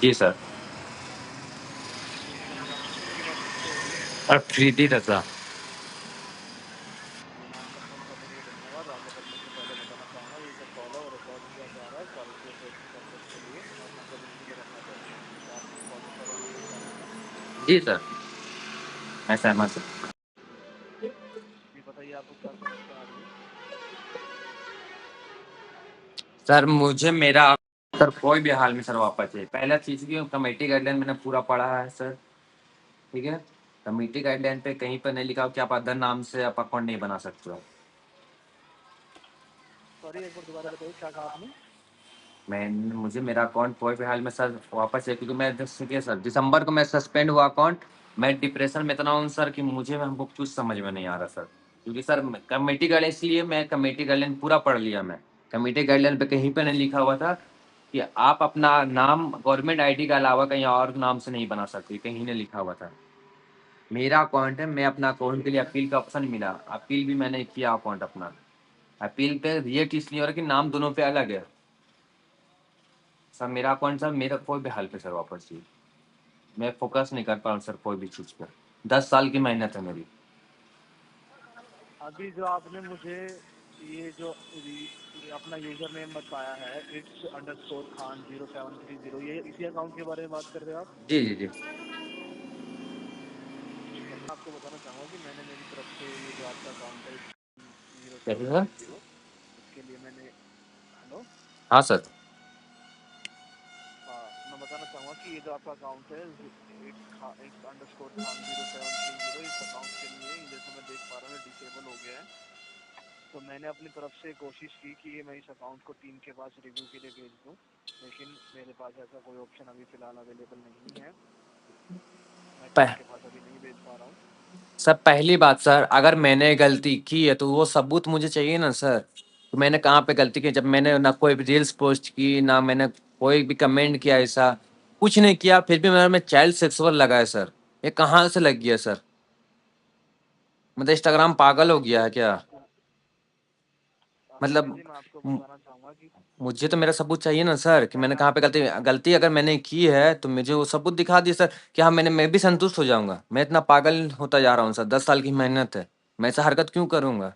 जी sir. जी sir, आपकी मेरी बात किससे हो रही है? प्रीति रजा। जी, नाम कंफर्म करने के लिए धन्यवाद। आगे बढ़ने से पहले बताना चाहूँगा ये जो कॉल है वो रिकॉर्ड किया जा रहा है क्वालिटी एश्योरेंस पर्पस के लिए, और नंबर इसी पे रखना पड़ेगा। क्या आप इस कॉल को फॉलो करना चाहेंगे? जी सर, मैं सहमत हूँ। जी बताइए, आपको क्या समस्या आ रही है? सर मुझे मेरा सर कोई भी हाल में सर वापस चाहिए। पहला चीज़ की कमेटी गाइडलाइन मैंने पूरा पढ़ा है सर, ठीक है। कमेटी गाइडलाइन पे कहीं पर नहीं लिखा हो कि आप अदर नाम से आप अकाउंट नहीं बना सकते हो। सॉरी, एक बार दोबारा बताइए, क्या कहा आपने? मैं मुझे मेरा अकाउंट कोई भी हाल में सर वापस चाहिए, क्योंकि मैं देखिए सर, दिसंबर को मैं सस्पेंड हुआ अकाउंट। मैं डिप्रेशन में इतना हूँ सर कि मुझे हमको कुछ समझ में नहीं आ रहा सर, क्योंकि सर कमेटी गाइडलाइन, इसलिए मैं कमेटी गाइडलाइन पूरा पढ़ लिया। मैं कमेटी गाइडलाइन पे कहीं पे नहीं लिखा हुआ था कि आप अपना नाम गवर्नमेंट आईडी के अलावा कहीं और नाम से नहीं बना सकते, कहीं नहीं लिखा हुआ था। मेरा अकाउंट है, मैं अपना अकाउंट के लिए अपील का ऑप्शन मिला, अपील भी मैंने किया अकाउंट अपना। अपील पे रिएक्ट इसलिए हो रहा है कि नाम दोनों पे अलग है सर। मेरा अकाउंट सर मेरा कोई भी हाल पे सर वापस चाहिए। मैं फोकस नहीं कर पा रहा हूँ सर कोई भी चीज़ पे। 10 साल की मेहनत है मेरी। अभी जो आपने मुझे ये जो ये अपना यूजर नेम बताया है, इट्स अंडरस्कोर खान 0730, ये इसी अकाउंट के बारे में बात कर रहे हो आप? जी जी जी। ठीक है, मैं आपको बताना चाहूँगा कि मैंने मेरी तरफ से ये जो आपका अकाउंट है जीरो कैसे सेवन सर? थ्री जीरो इसके लिए मैंने, हेलो, हाँ सर। हाँ, मैं बताना चाहूँगा कि ये जो आपका अकाउंट है इट्स अंडरस्कोर खान 0730, इस अकाउंट के लिए जैसे मैं देख पा रहा हूँ डिसेबल हो गया है। तो मैंने अपनी तरफ से कोशिश की कि ये मैं इस अकाउंट को टीम के पास रिव्यू के लिए भेज दूँ, लेकिन मेरे पास ऐसा कोई ऑप्शन अभी फ़िलहाल अवेलेबल नहीं है। मैं टीम पह, के पास अभी नहीं भेज पा रहा हूँ। सर पहली बात सर, अगर मैंने गलती की है तो वो सबूत मुझे चाहिए ना सर। तो मैंने कहाँ पे गलती की? जब मैंने ना कोई भी रील्स पोस्ट की, ना मैंने कोई भी कमेंट किया, ऐसा कुछ नहीं किया, फिर भी मेरा में चाइल्ड सेक्सुअल लगा है सर। ये कहाँ से लग गया सर? मतलब इंस्टाग्राम पागल हो गया है क्या? आपको एक्चुअली मतलब जी मैं आपको मु- बताना चाहूँगा कि मुझे तो मेरा सबूत चाहिए ना सर, कि मैंने मैंने कहाँ पे गलती गलती अगर मैंने की है तो मुझे वो सबूत दिखा दिए सर। कि हाँ, मैं भी संतुष्ट हो जाऊंगा। मैं इतना पागल होता जा रहा हूँ सर, 10 साल की मेहनत है, मैं ऐसा हरकत क्यों करूंगा?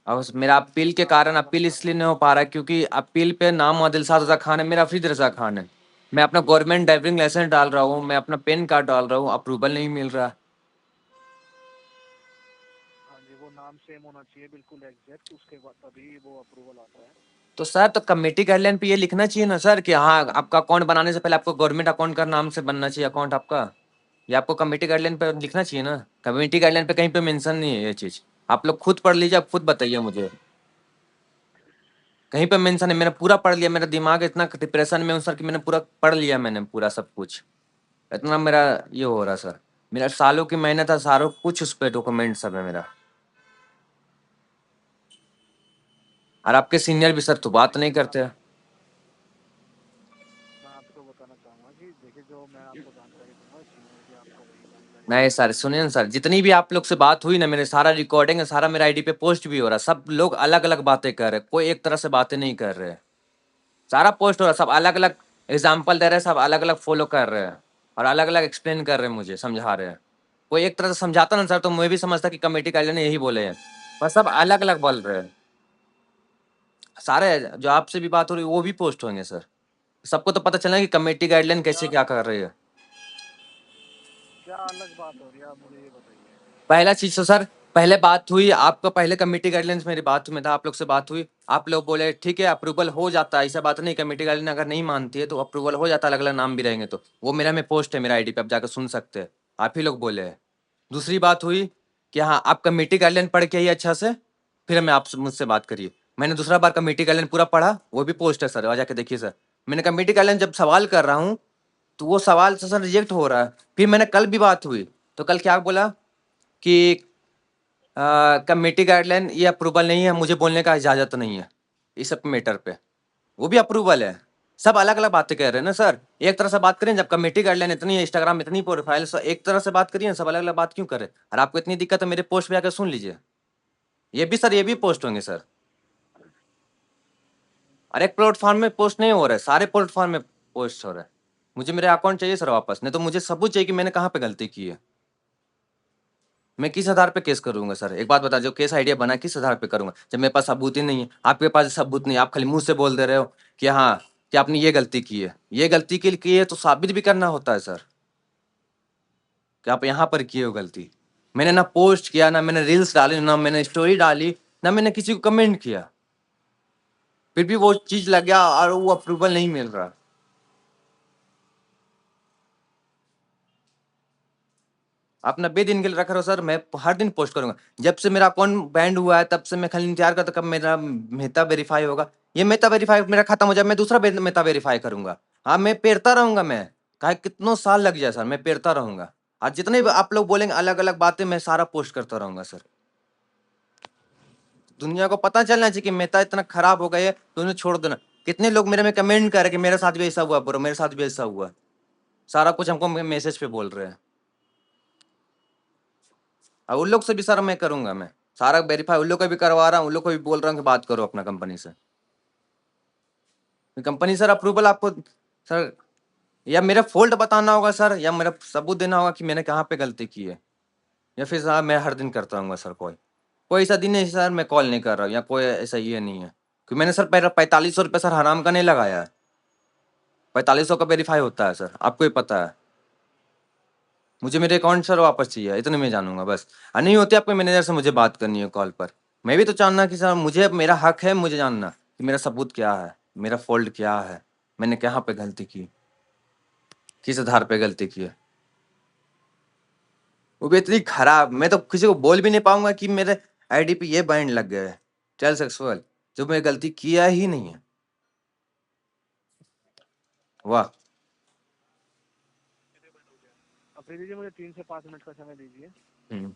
और मेरा अपील के कारण आपको बताना अपील इसलिए चाहूँगा नहीं हो पा रहा है क्योंकि अपील पे नाम दिलशाद रजा खान है, मेरा फरीद रजा खान है। मैं अपना गवर्नमेंट ड्राइविंग लाइसेंस डाल रहा हूँ, मैं अपना पेन कार्ड डाल रहा हूँ, अप्रूवल नहीं मिल रहा। हाँ जी, वो नाम सेम होना चाहिए बिल्कुल एग्जैक्ट, उसके बाद तभी वो अप्रूवल आता है। तो सर, तो कमेटी गाइडलाइन पे ये लिखना चाहिए ना सर कि हाँ, आपका अकाउंट बनाने से पहले आपको गवर्नमेंट अकाउंट का नाम से बनना चाहिए अकाउंट आपका। ये आपको कमेटी गाइडलाइन पे लिखना चाहिए ना। कमेटी गाइडलाइन पे कहीं पे मेंशन नहीं है ये चीज। आप लोग खुद पढ़ लीजिए, आप खुद बताइए मुझे। कहीं पे मेंशन है? मैंने पूरा पढ़ लिया, मेरा दिमाग इतना डिप्रेशन में हूँ सर कि मैंने पूरा पढ़ लिया, मैंने पूरा सब कुछ। इतना मेरा ये हो रहा सर। मेरा सालों की मेहनत है, सारों कुछ उस पर डॉक्यूमेंट सब है मेरा। और आपके सीनियर भी सर तो बात नहीं मैं करते। मैं आपको बताना चाहूँगा कि देखिए, जो मैं आपको जानकारी दूंगा सीनियर भी आपको वही जानकारी नहीं देंगे। सर, सुनिए ना सर, जितनी भी आप लोग से बात हुई ना, मेरे सारा रिकॉर्डिंग है, सारा मेरा आईडी पे पोस्ट भी हो रहा है। सब लोग अलग अलग बातें कर रहे हैं, कोई एक तरह से बातें नहीं कर रहे हैं। सारा पोस्ट हो रहा है, सब अलग अलग एग्जाम्पल दे रहे हैं, सब अलग अलग फॉलो कर रहे हैं। और अलग अलग एक्सप्लेन कर रहे हैं, मुझे समझा रहे हैं। कोई एक तरह से समझाता ना सर तो मैं भी समझता कि कमेटी गाइडलाइन यही बोले हैं। पर सब अलग अलग बोल रहे हैं। सारे जो आपसे भी बात हो रही है वो भी पोस्ट होंगे सर। सबको तो पता चला कि कमेटी गाइडलाइन कैसे क्या क्या कर रही है। क्या अलग बात हो रही है, आप मुझे ये बताइए। पहला चीज तो सर, पहले बात हुई आपका, पहले कमेटी गाइडलाइंस मेरी बात में था, आप लोग से बात हुई। आप लोग बोले ठीक है अप्रूवल हो जाता है, ऐसा बात नहीं, कमेटी गाइडलाइन अगर नहीं मानती है तो अप्रूवल हो जाता है, अलग अलग नाम भी रहेंगे तो। वो मेरा में पोस्ट है, मेरा आईडी पे आप जाकर सुन सकते हैं। आप ही लोग बोले हैं। दूसरी बात हुई कि हाँ, आप कमेटी गाइडलाइन पढ़ के आइए अच्छा से, फिर हमें आप मुझसे बात करिए। मैंने दूसरा बार कमेटी गाइडलाइन पूरा पढ़ा, वो भी पोस्ट है सर, आ जाके देखिए सर। मैंने कमेटी गाइडलाइन जब सवाल कर रहा हूँ तो वो सवाल से सर रिजेक्ट हो रहा है। फिर मैंने कल भी बात हुई तो कल क्या बोला कि कमेटी गाइडलाइन ये अप्रूवल नहीं है, मुझे बोलने का इजाजत नहीं है इस सब मैटर पे। वो भी अप्रूवल है। सब अलग अलग बातें कह रहे हैं ना सर। एक तरह से बात करें, जब कमेटी गाइडलाइन इतनी है, इंस्टाग्राम इतनी प्रोफाइल, एक तरह से बात करिए, सब अलग अलग बात क्यों करें? और आपको इतनी दिक्कत है, मेरे पोस्ट पे आकर सुन लीजिए। ये भी सर, ये भी पोस्ट होंगे सर। और एक प्लेटफॉर्म में पोस्ट नहीं हो रहा है, सारे प्लेटफॉर्म में पोस्ट हो रहा है। मुझे मेरे अकाउंट चाहिए सर वापस, नहीं तो मुझे सबूत चाहिए कि मैंने कहाँ पे गलती की है। मैं किस आधार पे केस करूंगा सर, एक बात बता, जो केस आइडिया बना किस आधार पे करूंगा जब मेरे पास सबूत ही नहीं है? आपके पास सबूत नहीं है, आप खाली मुंह से बोल दे रहे हो कि हाँ कि आपने ये गलती की है। ये गलती के लिए की है तो साबित भी करना होता है सर कि आप यहाँ पर किए हो गलती। मैंने ना पोस्ट किया, ना मैंने रील्स डाली, ना मैंने स्टोरी डाली, ना मैंने किसी को कमेंट किया, फिर भी वो चीज लग गया और वो अप्रूवल नहीं मिल रहा। आप 90 दिन के लिए रख रहे हो सर, मैं हर दिन पोस्ट करूंगा। जब से मेरा अकाउंट बैंड हुआ है तब से मैं खाली इंतजार करता कब मेरा मेहता वेरीफाई होगा। ये मेहता वेरीफाई मेरा खत्म हो जाए, मैं दूसरा मेहता वेरीफाई करूंगा। हाँ मैं पेरता रहूंगा, मैं चाहे कितनों साल लग जाए सर, मैं पेरता रहूंगा। आज जितने भी आप लोग बोलेंगे अलग अलग बातें, मैं सारा पोस्ट करता रहूंगा सर। दुनिया को पता चलना चाहिए कि मेहता इतना खराब हो गया है तो उन्हें छोड़ देना। कितने लोग मेरे में कमेंट कर रहे कि मेरे साथ भी ऐसा हुआ ब्रो, मेरे साथ भी ऐसा हुआ। सारा कुछ हमको मैसेज पे बोल रहे हैं। अब उन लोग से भी सर मैं करूंगा, मैं सारा वेरीफाई उन लोग को भी करवा रहा हूँ, उन लोग को भी बोल रहा हूँ कि बात करो अपना कंपनी से। कंपनी सर अप्रूवल आपको सर या मेरा फॉल्ट बताना होगा सर, या मेरा सबूत देना होगा कि मैंने कहाँ पे गलती की है, या फिर साहब मैं हर दिन करता रहूंगा सर। कोई कोई ऐसा दिन नहीं सर मैं कॉल नहीं कर रहा हूँ, या कोई ऐसा ये नहीं है कि मैंने सर 4500 रुपये सर हराम का नहीं लगाया है। 4500 का वेरीफाई होता है सर, आपको ही पता है। मुझे मेरे अकाउंट सर वापस चाहिए, इतने में जानूंगा बस। और नहीं होती आपके मैनेजर से मुझे बात करनी है कॉल पर। मैं भी तो जानना कि सर मुझे मेरा हक है, मुझे जानना कि मेरा सबूत क्या है, मेरा फॉल्ट क्या है, मैंने कहाँ पे गलती की, किस आधार पे गलती की है। वो भी इतनी खराब, मैं तो किसी को बोल भी नहीं पाऊंगा कि मेरे आईडी पे ये बैंड लग गया है चाइल्ड सेक्सुअल, जो मैं गलती किया ही नहीं है। वाह। अब दे दीजिए मुझे 3 से 5 मिनट का समय दीजिए। हम्म।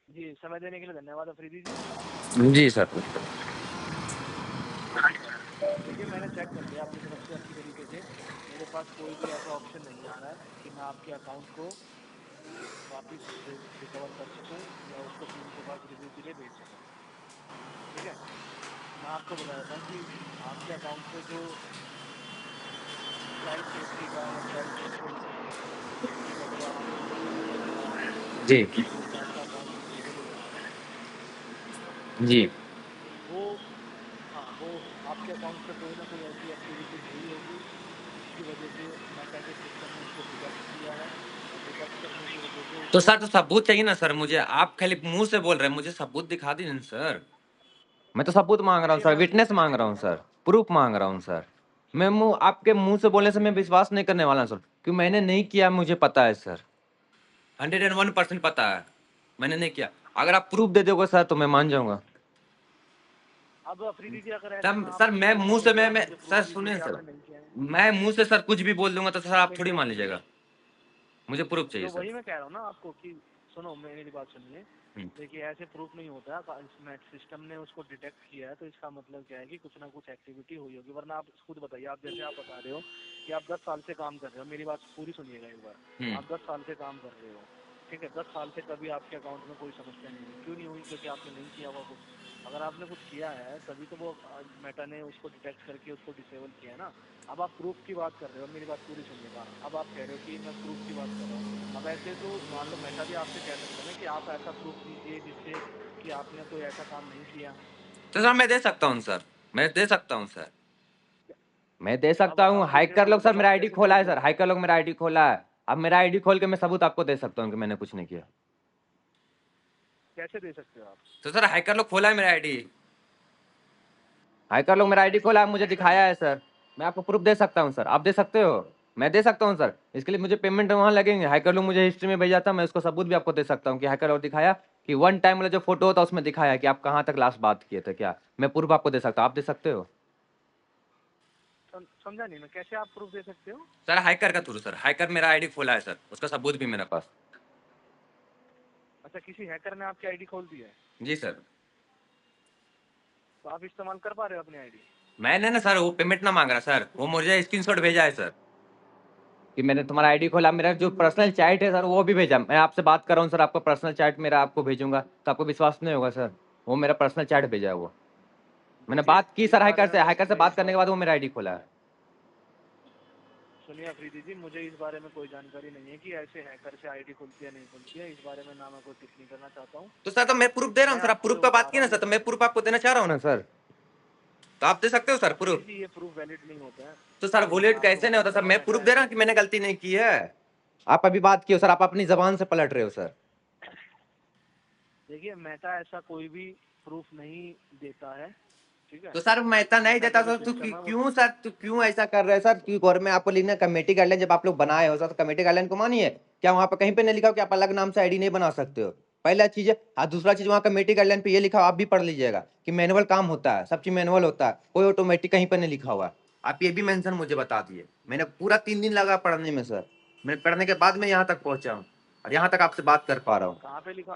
जी, समय देने के लिए धन्यवाद अफरीदी जी। जी सर। देखिए मैंने चेक कर लिया अपनी तरफ से अच्छी तरीके से, मेरे पास कोई भी ऐसा ऑप्शन नहीं आ रहा है कि मैं आपके अकाउंट को वापस रिकवर कर सकूं या उसको टीम के पास रिव्यू के लिए भेज सकूं। ठीक है, मैं आपको बता देता हूँ कि आपके अकाउंट पे जो चाइल्ड सेफ्टी का या चाइल्ड सेफ्टी का जो आपको इंफॉर्मेशन मिल रहा है जी जिसकी वजह से आपका अकाउंट डिसेबल हो जा रहा है जी। वो, हाँ वो आपके अकाउंट पे कोई ना कोई ऐसी एक्टिविटीज हुई होगी जिसकी वजह से मेटा के सिस्टम ने उसको डिटेक्ट किया है, और डिटेक्ट करने की वजह से तो उसको सर तो सबूत चाहिए ना सर मुझे, आप खाली मुंह से बोल रहे हैं, मुझे सबूत दिखा दीजिए ना सर। मैं तो सबूत मांग रहा हूँ देखिए सर, मैं विटनेस मांग रहा हूँ सर, प्रूफ मांग रहा हूँ सर। मैं मुंह आपके मुंह से बोलने से मैं विश्वास नहीं करने वाला सर, क्योंकि मैंने नहीं किया, मुझे पता है सर, 101% पता है मैंने नहीं किया। अगर आप प्रूफ दे दोगे सर तो मैं मान जाऊंगा। अब अफरीदी जी अगर ऐसे सर मैं सर आपको मैं प्रूफ मुंह से दूंगा कि आप मुझे सर प्रूफ दीजिए सुनिए कि सर, आपने नहीं किया है। मैं मुंह से सर कुछ भी बोल दूंगा तो सर एक आप मिनट थोड़ी एक मान मिनट लीजिएगा, मुझे प्रूफ चाहिए तो सर। वही मैं कह रहा हूँ ना आपको कि सुनो मेरी बात सुनिए। हम्म। देखिए ऐसे प्रूफ नहीं होता, इसमें सिस्टम ने उसको डिटेक्ट किया है तो इसका मतलब क्या है कि कुछ ना कुछ एक्टिविटी हुई होगी, वरना आप खुद बताइए, आप जैसे आप बता रहे हो कि आप 10 साल से काम कर रहे हो, मेरी बात पूरी सुनिएगा एक बार। आप 10 साल से काम कर रहे हो, ठीक है, 10 साल से कभी आपके अकाउंट में कोई समस्या नहीं हुई, क्यों नहीं हुई? क्योंकि आपने नहीं किया हुआ कुछ। अगर आपने कुछ किया है तभी तो वो मेटा ने उसको डिटेक्ट करके उसको डिसेबल किया है ना। अब आप प्रूफ की बात कर रहे हो, मेरी बात पूरी सुनिएगा। अब आप कह रहे हो कि मैं प्रूफ की बात कर रहा हूँ, अब ऐसे तो मान लो मेटा भी आपसे कह सकता है ना कि आप ऐसा प्रूफ दीजिए जिससे कि आपने कोई ऐसा काम नहीं किया। तो सर मैं दे सकता हूँ सर, मैं दे सकता हूँ सर, मैं दे अब सकता हूँ। अब हैकर लोग सर डिसेबल मेरा आप आईडी कैसे खोला प्रूफ है सर, दोगे? हैकर लोग मेरा आईडी खोला है। अब मेरा आईडी खोल के मैं सबूत आपको दे सकता हूँ कि मैंने कुछ नहीं किया। कैसे दे सकते हो आप? तो सर हैकर लोग खोला है मेरा आईडी, हैकर लोग मेरा आईडी खोला है, मुझे हैकर दिखाया है सर। मैं आपको प्रूफ दे सकता हूँ सर, आप दे सकते हो? मैं दे सकता हूँ सर, इसके लिए मुझे पेमेंट वहाँ लगेंगे। हैकर लोग मुझे हिस्ट्री में भेजा था, मैं उसको सबूत भी आपको दे सकता हूँ कि हैकर लोग दिखाया कि वन टाइम वाला जो फोटो होता है उसमें दिखाया कि आप कहाँ तक लास्ट बात किए थे क्या। मैं प्रूफ आपको दे सकता हूँ, आप दे सकते हो? समझा नहीं मैं, कैसे आप प्रूफ दे सकते हो? सर हैकर का थ्रू सर, हैकर मेरा आईडी खोला है सर, उसका सबूत भी मेरे पास। अच्छा, किसी हैकर ने आपकी आईडी खोल दी है जी सर। तो आप इस्तेमाल कर पा रहे हो अपनी आईडी? मैंने ना सर वो पेमेंट ना मांग रहा सर, वो मुझे स्क्रीनशॉट भेजा है सर कि मैंने तुम्हारा आईडी खोला। मेरा जो पर्सनल चैट है सर वो भी भेजा, मैं आपसे बात कर रहा हूँ सर, आपका पर्सनल चैट मेरा आपको भेजूंगा तो आपको विश्वास नहीं होगा सर। वो मेरा पर्सनल चैट भेजा है वो, मैंने देखिए बात की इस सर बारे हैकर में से, हैकर से मैं बात इस करने बार के बाद वो मेरा आईडी खोला है। सुनिए अफरीदी जी, मुझे इस बारे में कोई जानकारी नहीं है कि ऐसे हैकर से आईडी खुलती है नहीं खुलती है, इस बारे में ना मैं कोई टिप्पणी करना चाहता हूँ। तो सर तो मैं प्रूफ दे रहा हूँ मैं सर, आप आपको प्रूफ जो का बता बात रहा किए ना हूँ सर, ये, तो मैं प्रूफ आपको देना चाह रहा हूँ ना सर, तो आप दे सकते हो सर अफरीदी प्रूफ? जी ये प्रूफ वैलिड नहीं होता है। तो सर सुनिए मैं वॉलेट आपको कैसे नहीं बता होता देता सर, हूँ मैं प्रूफ मेटा दे रहा ऐसे, हूँ कि मैंने गलती नहीं की है। आप अभी बात किए सर, आप अपनी जबान से पलट रहे हो सर। देखिए मेटा ऐसा कोई भी प्रूफ नहीं देता है, ठीक है। तो सर मैं इतना नहीं मेटा देता का जो सर, तो सिस्टम है वो, क्यों सर, तो क्यों ऐसा कर रहे हैं सर? क्यों गवर्नमेंट में आपको लिखना कमेटी गाइडलाइन, जब आप लोग बनाए हो सर तो कमेटी गाइडलाइन को मानिए। क्या वहां पर कहीं पे नहीं लिखा हो कि आप अलग नाम से आईडी नहीं बना सकते हो? पहला चीज है। हाँ, दूसरा चीज वहाँ कमेटी गाइडलाइन पे ये लिखा हो, आप भी पढ़ लीजिएगा कि मैनुअल काम होता है, सब चीज मैनुअल होता है, कोई ऑटोमेटिक कहीं पर नहीं लिखा हुआ है। आप ये भी मेंशन मुझे बता दिए, मैंने पूरा 3 दिन लगा पढ़ने में सर, मैंने पढ़ने के बाद मैं यहाँ तक पहुंचा हूँ और यहाँ तक आपसे बात कर पा रहा हूँ। कहाँ पे लिखा,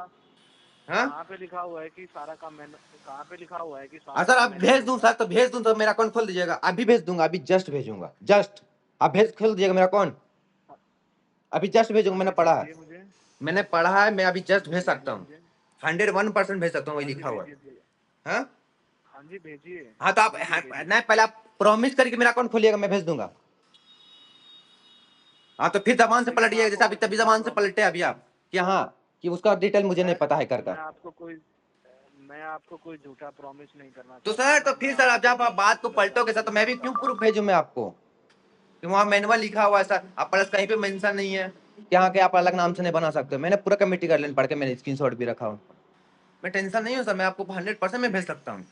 हाँ कहाँ पे लिखा हुआ है कि सारा काम मैन, कहाँ पे लिखा हुआ है कि हाँ सारा सर, काम आप मैनुअल भेज दूं होता सर है? तो भेज दूं, तो मेरा अकाउंट खोल दीजिएगा, अभी भेज दूंगा, अभी जस्ट भेजूंगा, जस्ट आप भेज खोल दीजिएगा मेरा अकाउंट, अभी जस्ट भेजूंगा, हाँ मैंने जी पढ़ा है, भेजिए मुझे, मैंने पढ़ा है, मैं अभी जस्ट भेज सकता भेजिए हूँ। मुझे। 101% भेज सकता हूँ, वही हाँ जी लिखा हुआ है। भेजिए, हाँ हाँ जी भेजिए, हाँ, तो आप भेजिए हाँ, भेजिए। नहीं पहले आप प्रॉमिस करके मेरा अकाउंट खोलिएगा, मैं भेज दूंगा। हाँ तो फिर जबान से देखिए पलटिएगा, जैसे अभी तभी जबान से पलटे अभी आप कि हाँ कि उसका डिटेल मुझे नहीं मैं पता है कर मैं का। आपको कोई, मैं आपको कोई झूठा प्रॉमिस नहीं करना तो चाहता, सर तो ना मैं फिर सर आपको आप कोई जब आप बात को गलत पलटोगे सर तो जानकारी मैं देना भी क्यों चाहता हूँ। प्रूफ भेजूं मैं आपको? कि वहाँ मैनुअल लिखा हुआ है सर, अब प्लस कहीं पे मेंशन नहीं है कि हाँ कि आप अलग नाम से नहीं बना सकते हो। मैंने पूरा कमेटी गाइडलाइन पढ़ के मैंने स्क्रीनशॉट भी रखा हूँ। मैं टेंशन नहीं हूँ सर, मैं आपको 100% में भेज सकता हूँ।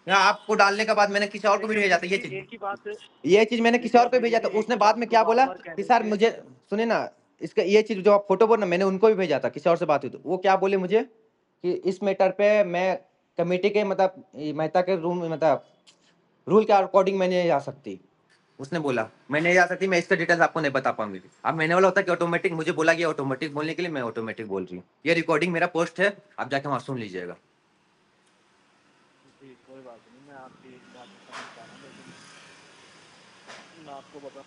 या आपको डालने के बाद मैंने किसी और को भी भेजा था ये चीज, एक ही बात, ये चीज मैंने किसी देखिए और को भेजा था, अफरीदी जी, एक उसने ही बाद बात में को क्या बार बोला बार कि कहने सर से, मुझे सुने ना, इसका ये चीज जो आप फोटो बोल ना, मैंने उनको भी भेजा था, किसी और से बात हुई तो वो क्या बोले मुझे कि इस मैटर पे मैं कमेटी के मतलब मेहता के रूम मतलब रूल के अकॉर्डिंग मैं नहीं जा सकती। उसने बोला मैं नहीं जा सकती, मैं इसका डिटेल्स आपको नहीं बता पाऊंगी। अब मैंने बोला होता कि ऑटोमेटिक, मुझे बोला गया ऑटोमेटिक बोलने के लिए, मैं ऑटोमेटिक बोल रही हूँ। ये रिकॉर्डिंग मेरा पोस्ट है, आप जाके वहाँ सुन लीजिएगा। जी कोई बात नहीं, मैं आपकी बात को समझ पा रहा हूँ, लेकिन मैं आपको बता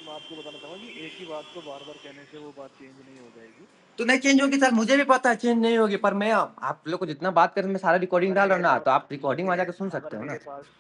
मैं आपको बताना चाहूँगा कि एक ही बात को बार बार कहने से वो बात चेंज नहीं हो जाएगी। तो नहीं चेंज होगी सर, मुझे भी पता है चेंज नहीं होगी, पर मैं आप लोग को जितना बात करें मैं सारा रिकॉर्डिंग डाल रहा हूँ ना, तो आप रिकॉर्डिंग में जाकर सुन सकते हो ना।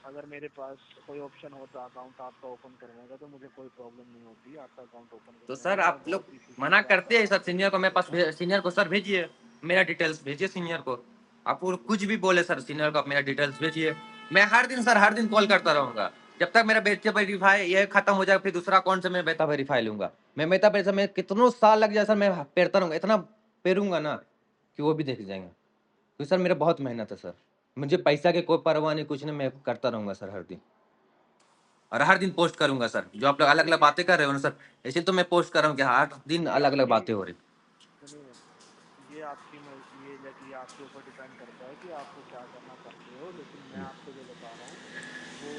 अगर मेरे पास कोई ऑप्शन होता अकाउंट आपका ओपन करने का, तो मुझे कोई प्रॉब्लम नहीं होती आपका अकाउंट ओपन तो करने सर में। मैं आप लोग बहुत इसी मना से करते आपका हैं सर, अकाउंट सीनियर को मेरे पास सीनियर को सर भेजिए, मेरा डिटेल्स भेजिए सीनियर को। आप वो कुछ भी बोले सर, सीनियर को आप मेरा डिटेल्स भेजिए। मैं हर दिन सर, हर दिन कॉल करता रहूंगा जब तक मेरा बेटा वेरीफाई ये खत्म हो जाए, फिर दूसरा अकाउंट से मैं बेटा वेरीफाई लूंगा। मैं बेटा पैसा में कितनों साल लग जाए सर, मैं पेरता रहूंगा, इतना पेरूंगा ना कि वो भी देख जाएंगे। तो सर मेरा बहुत मेहनत है सर, मुझे पैसा की कोई परवाह नहीं, कुछ नहीं, मैं करता रहूंगा सर हर दिन, और हर दिन पोस्ट करूंगा सर। जो आप लोग अलग अलग बातें कर रहे हो ना सर, ऐसे तो मैं पोस्ट कर रहा हूँ कि हर दिन ये अलग अलग आपकी बातें हो रही। सुनिए, ये आपकी ये आपके ऊपर डिपेंड करता है कि आपको क्या करना चाहते हो। लेकिन मैं आपको जो बता रहा हूँ वो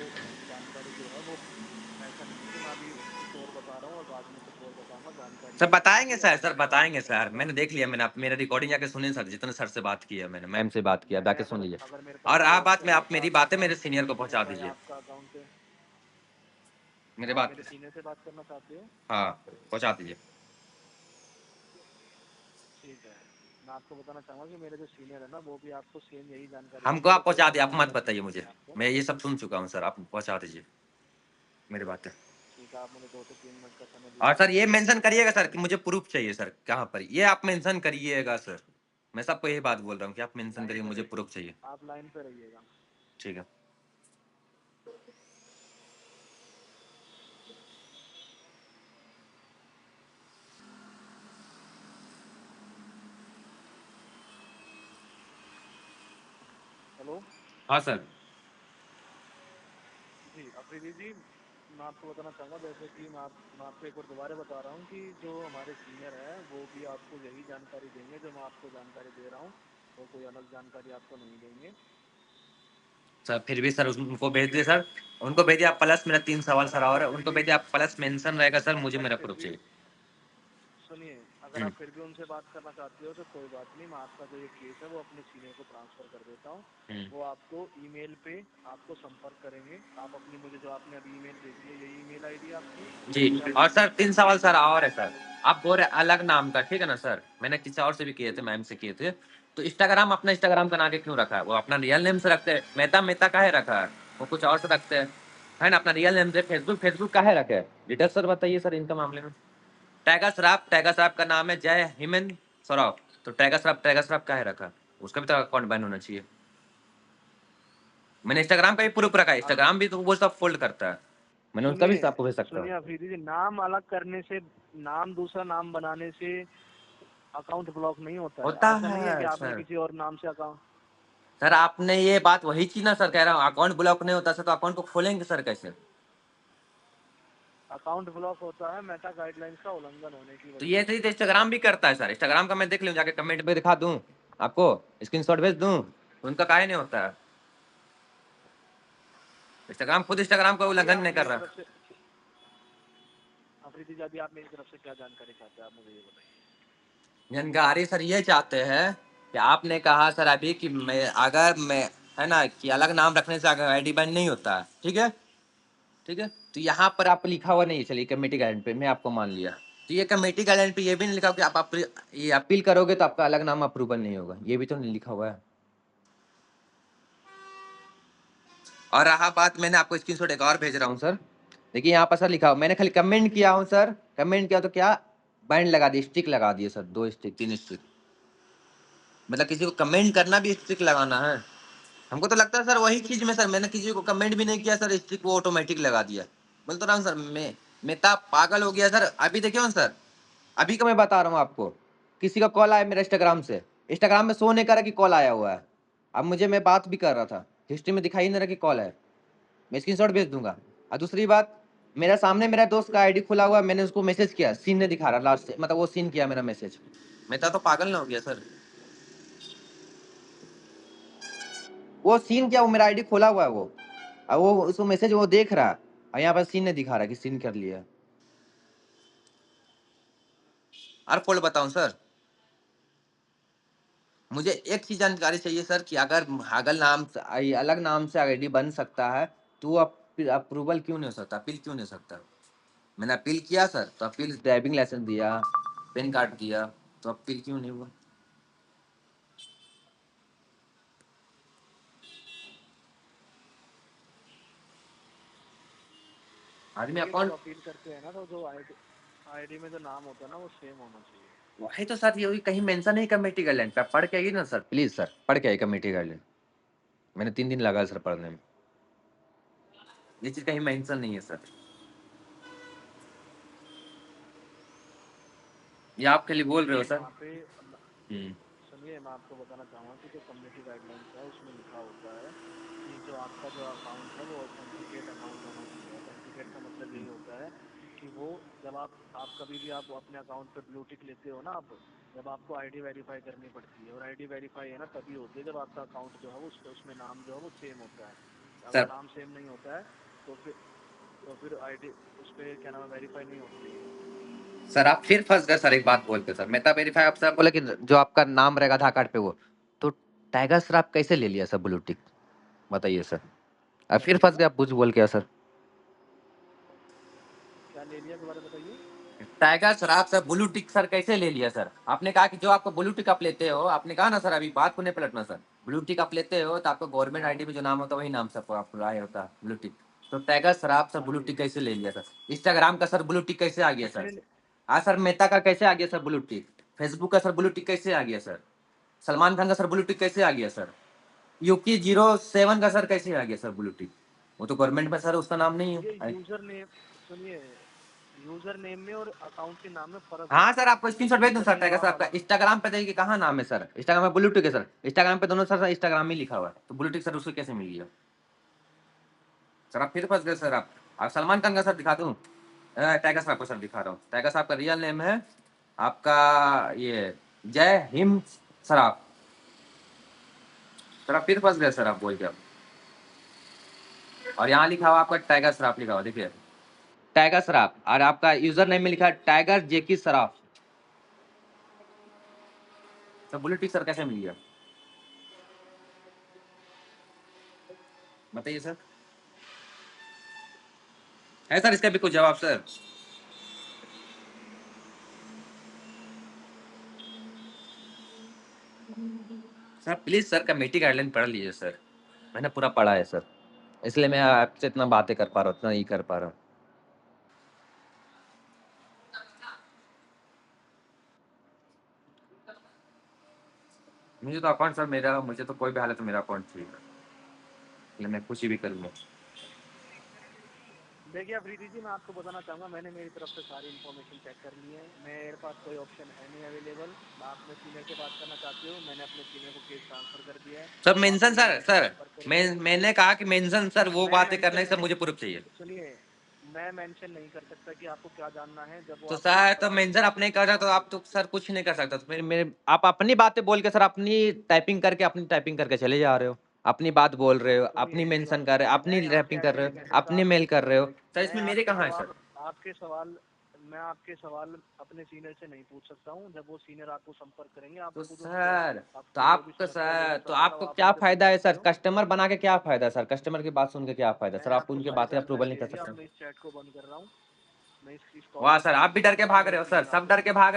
जानकारी जो है वो ऐसा नहीं है कि मैं अभी कुछ और बता रहा हूँ और बाद में कुछ और बताऊंगा। जानकारी सर ये बताएंगे रहेगी सर, आप सर बताएंगे सर, मैंने देख लिया, मैंने आप मेरा रिकॉर्डिंग जाके सुनिए सर, जितने सर से बात की है मैंने, मैम से बात किया, जाके सुन अगर लीजिए। अगर मेरे पास और कोई आप बात में ऑप्शन आप होता मेरी बातें मेरे सीनियर को सुनिए, पहुंचा मैं दीजिए। आपका अकाउंट से, मेरे आप बात, मेरे सीनियर से बात करना चाहते हो? हाँ पहुंचा दीजिए। ठीक है, मैं आपको बताना चाहूँगा कि मेरे जो सीनियर है ना, वो भी आपको सेम यही जानकारी हमको देंगे। आप वो कोई पहुंचा दिए, आप प्रॉब्लम मत नहीं बताइए होगी मुझे, आपको। मैं ये सब सुन चुका हूँ सर, आप पहुंचा दीजिए मेरी बातें। ठीक है, आप मुझे 2 से 3 मिनट का समय और दीजिए। सर ये मेंशन करिएगा सर कि मुझे प्रूफ चाहिए सर, कहाँ पर ये आप मेंशन करिएगा सर। मैं सबको यही बात बोल रहा हूँ कि आप मेंशन करिए, मुझे प्रूफ चाहिए। आप लाइन पे रहिएगा। ठीक है। हेलो हाँ सर। जी अफरीदी जी, मैं आपको बताना चाहूँगा, जैसे कि मैं आपको एक बार दोबारा बता रहा हूँ कि जो हमारे सीनियर है वो भी आपको यही जानकारी देंगे जो मैं आपको जानकारी दे रहा हूँ, वो कोई अलग जानकारी आपको नहीं देंगे। सर फिर भी सर उनको भेज दिए सर, उनको भेजिए आप प्लस, मेरा 3 सवाल सर और है, उनको भेजिए आप प्लस मेंशन रहेगा सर, मुझे अगर मेरा फिर प्रूफ भी चाहिए। सुनिए, अगर आप फिर भी उनसे बात करना चाहते हो तो कोई बात नहीं, मैं आपका जो ये केस है वो अपने सीनियर को ट्रांसफर कर देता हूँ। वो आपको ईमेल पे आपको संपर्क करेंगे। आप अपनी, मुझे जो आपने अभी ईमेल भेजी है, यही ईमेल आईडी आपकी, जी। इस पे आप और उनको सर 3 संपर्क सवाल करेंगे। सर और है सर, आप बोल रहे अलग नाम का, ठीक है ना सर, मैंने किसी और से भी किए थे, मैम से किए थे, तो इंस्टाग्राम अपना इंस्टाग्राम का नाम क्यों रखा है? वो अपना रियल नेम से रखते हैं, मेहता मेहता काहे रखा है? वो कुछ और से रखते हैं, है ना, अपना रियल नेम से। फेसबुक फेसबुक काहे रखे है? डिटेल्स सर बताइए सर इनके मामले में। टाइगर श्रॉफ का नाम है जय हिमेंद्र श्रॉफ, तो टाइगर श्रॉफ काहे रखा? उसका भी तो अकाउंट बैन होना चाहिए। मैंने इंस्टाग्राम का भी प्रूफ रखा है, अब इंस्टाग्राम भी तो वो सब फोल्ड करता है, मैंने उसका भी सुनिए, आपको भेज सकता हूँ। सुनिए अफरीदी जी, नाम अलग करने से, नाम दूसरा नाम बनाने से अकाउंट ब्लॉक नहीं होता है। होता ऐसा नहीं है कि है आपने सर। किसी और नाम से अकाउंट, सर आपने ये बात वही चीज ना सर, कह रहा हूँ अकाउंट ब्लॉक नहीं होता सर, तो अकाउंट को खोलेंगे सर कैसे? अकाउंट ब्लॉक होता है मेटा गाइडलाइंस का उल्लंघन होने की तो वजह ये से। चीज इंस्टाग्राम भी करता है सर, इंस्टाग्राम का मैं देख लूँ जाके, कमेंट पे दिखा दूं आपको, स्क्रीनशॉट भेज दूं, उनका काहे नहीं होता है? इंस्टाग्राम खुद इंस्टाग्राम का अभी उल्लंघन आप नहीं कर मेरी रहा। तरफ से, अफरीदी जी अभी आप मेरी तरफ से क्या जानकारी चाहते हैं, आप मुझे ये बताइए। जानकारी सर ये चाहते हैं कि आपने कहा सर अभी कि मैं है ना कि अलग नाम रखने से अगर आईडी बैन नहीं होता है, ठीक है, ठीक है, तो यहाँ पर आप लिखा हुआ नहीं है, चलिए कमेटी गाइडलाइन पे मैं आपको मान लिया, तो ये कमेटी गाइडलाइन पे ये भी नहीं लिखा कि आप ये अपील करोगे तो आपका अलग नाम अप्रूवल नहीं होगा, ये भी तो नहीं लिखा हुआ है। और रहा बात, मैंने आपको स्क्रीनशॉट एक और भेज रहा हूँ सर, देखिए यहाँ पर सर लिखा हुआ, मैंने खाली कमेंट किया हूँ सर, कमेंट किया तो क्या बैंड लगा दिए, स्टिक लगा दिए सर, 2 स्टिक 3 स्टिक, मतलब किसी को कमेंट करना भी स्टिक लगाना है। हमको तो लगता है सर वही चीज में सर मैंने किसी को कमेंट भी नहीं किया सर, स्टिक वो ऑटोमेटिक लगा दिया। बोल तो रहा हूँ सर, मैं इतना पागल हो गया सर। अभी देखिए ना सर, अभी का मैं बता रहा हूँ आपको, किसी का कॉल आया मेरा इंस्टाग्राम से, इंस्टाग्राम में शो नहीं कर रहा कि कॉल आया हुआ है। अब मुझे, मैं बात भी कर रहा था, हिस्ट्री में दिखाई नहीं रहा कि कॉल है। मैं स्क्रीनशॉट भेज दूंगा। और दूसरी बात, मेरा सामने मेरा दोस्त का आईडी खुला हुआ है, मैंने उसको मैसेज किया, सीन नहीं दिखा रहा लास्ट, मतलब वो सीन किया मेरा मैसेज। मैं तो पागल ना हो गया सर। वो सीन क्या, वो मेरा आईडी खोला हुआ है वो, और वो उसको मैसेज वो देख रहा है, और यहाँ पर सीन नहीं दिखा रहा कि सीन कर लिया। और फोल्ड बताऊं सर, मुझे एक चीज जानकारी चाहिए सर कि अगर अगल नाम से अलग नाम से आईडी बन सकता है, तो अप्रूवल क्यों नहीं हो सकता, अपील क्यों नहीं हो सकता? मैंने अपील किया सर, तो अपील ड्राइविंग लाइसेंस दिया, पैन कार्ड दिया, तो अपील क्यों नहीं हुआ? आदमी देखिए जब अकाउंट, अपील करते हैं ना तो जो आईडी में जो नाम होता है ना वो सेम होना चाहिए। वही तो सर, ये कहीं मेंशन नहीं कमेटी गाइडलाइन पे, पढ़ के आइए ना सर, प्लीज सर पढ़ के आइए कमेटी गाइडलाइन। मैंने 3 दिन लगा सर पढ़ने में, ये चीज कहीं मेंशन नहीं है सर। ये आपके लिए बोल रहे हो देखिए सर। वहाँ पे हम्म। सुनिए, मैं आपको बताना चाहूँगा कि जो कम्युनिटी गाइडलाइंस है उसमें लिखा होता है कि जो आपका जो अकाउंट है वो ऑथेंटिकेट अकाउंट होना चाहिए। ऑथेंटिकेट का मतलब यही होता है कि वो जब आप कभी भी आप अपने अकाउंट पे ब्लू टिक लेते हो ना, आप जब आपको आईडी वेरीफाई करनी पड़ती है, और आईडी वेरीफाई है ना तभी होती है जब आपका अकाउंट जो है वो उसमें नाम जो है वो सेम होता है। अगर सर नाम सेम नहीं होता है तो फिर आईडी उस पर क्या नाम है वेरीफाई नहीं होती है। सर आप फिर फंस गए सर, एक बात बोल के सर, मेटा वेरीफाई आप सर बोले कि जो आपका नाम रहेगा आधार कार्ड पे वो, तो टाइगर सर आप कैसे ले लिया सर ब्लू टिक, बताइए सर। अब क्या फिर ले फंस लिया? गए आप कुछ बोल के सर। क्या ले लिया दोबारा बताइए। टाइगर सर आप सर ब्लू टिक सर कैसे ले लिया सर? आपने कहा कि जो आपको ब्लू टिक आप लेते हो, आपने कहा ना सर, अभी बात को नहीं पलटना सर। ब्लू टिक आप लेते हो तो आपको गवर्नमेंट हाँ आईडी में जो नाम होता है वही नाम से आपको आया होता है ब्लू टिक। तो टाइगर सर आप सर हाँ ब्लू जी। टिक कैसे ले लिया सर? इंस्टाग्राम का सर ब्लू टिक कैसे आ गया कुछ सर? नहीं। हाँ सर, मेटा का कैसे आ गया सर ब्लू टिक? फेसबुक का सर ब्लू टिक कैसे आ गया सर? सलमान खान का सर ब्लू टिक कैसे आ गया सर? UK07 का सर कैसे आ गया सर ब्लू टिक? वो तो गवर्नमेंट में सर उसका नाम नहीं ये है। यूजर नेम, सुनिए, यूजर नेम में और अकाउंट के नाम में फर्क हाँ होता सर, है। आपको स्क्रीनशॉट भेज दूं user sir, name tiger sir आपका अलग। इंस्टाग्राम पे देखिए कहाँ नाम है सर, इंस्टाग्राम में ब्लू टिक है सर, इंस्टाग्राम पे दोनों सर इंस्टाग्राम ही लिखा हुआ है, तो ब्लू टिक सर उसको कैसे मिल गया? सर आप फिर फंस गए सर। आप सलमान खान का सर दिखा दूं? टाइगर साहब को सर दिखा रहा हूँ, टाइगर साहब का रियल नेम है आपका ये जय हिंद सराफ। सर आप फिर फंस गए सर, आप बोल के अब। और यहाँ लिखा हुआ आपका टाइगर सराफ लिखा हुआ, देखिए टाइगर सराफ, और आपका यूजर नेम में लिखा है टाइगर जेकी Saraf. Sir blue tick sir कैसे मिल गया, बताइए सर। है सर इसका भी कुछ जवाब sir? Sir please sir committee guideline पढ़ लीजिए सर, मैंने पूरा पढ़ा है सर, इसलिए मैं आपसे इतना बातें कर पा रहा हूँ, इतना ही कर पा रहा हूँ। मुझे तो अकाउंट सर मेरा, मुझे तो कोई भी हालत में मेरा अकाउंट चाहिए, इसलिए मैं कुछ भी करूँगा। देखिए अफरीदी जी, मैं आपको बताना चाहूँगा, मैंने मेरी तरफ से सारी इन्फॉर्मेशन चेक कर ली है। मेरे पास कोई ऑप्शन है नहीं अवेलेबल। आप अपने सीनियर से बात करना चाहते हो, मैंने अपने सीनियर को केस ट्रांसफर कर दिया है। सर अब आप मेंशन सीनियर सर, से सर संपर्क करिए। मैंने कहा कि मेंशन सर, वो मैं बातें करने मेंशन से नहीं, मुझे प्रूफ चाहिए। सुनिए, मैं मेंशन नहीं कर सकता कि आपको क्या जानना है। जब वो तो आपसे सर तो संपर्क मेंशन करेंगे आप अपने उनसे कर रहे हो, तो बात आप तो करिए। सर कुछ नहीं कर सकता, तो मेरे आप अपनी बातें बोल के सर अपनी टाइपिंग करके चले जा रहे हो, अपनी बात बोल रहे हो, अपनी सुनिए मेरी मेंशन बात कर रहे हो, सुनिए, अपनी मैं यहाँ पे रैपिंग कर रहे हो, एडमिनिस्ट्रेटर, अपनी मेल कर रहे हो, सर मैं इसमें मेरे कहाँ है सर? आपके सवाल मैं आपके सवाल अपने सीनियर से नहीं पूछ सकता हूँ। जब वो सीनियर आपको संपर्क करेंगे, आप तो खुद उनसे सर, तो आपको जो भी आपको समस्या जो भी सर, तो सवाल है वो आपको आप क्या उनसे पूछ फायदा है सकते सर, हो। कस्टमर बना के क्या फायदा है सर, कस्टमर की बात सुन के क्या फायदा सर, मैं आप आपको उनके सारी बातें अप्रूवल जानकारी नहीं दे कर दिया। अब सकते। मैं इस चैट को बंद कर रहा हूँ। मैं इस कॉल वाह को सर, बंद आप कर भी रहा डर हूँ। के अब भाग मेरे रहे हो सर, सीनियर सब आपसे डर के भाग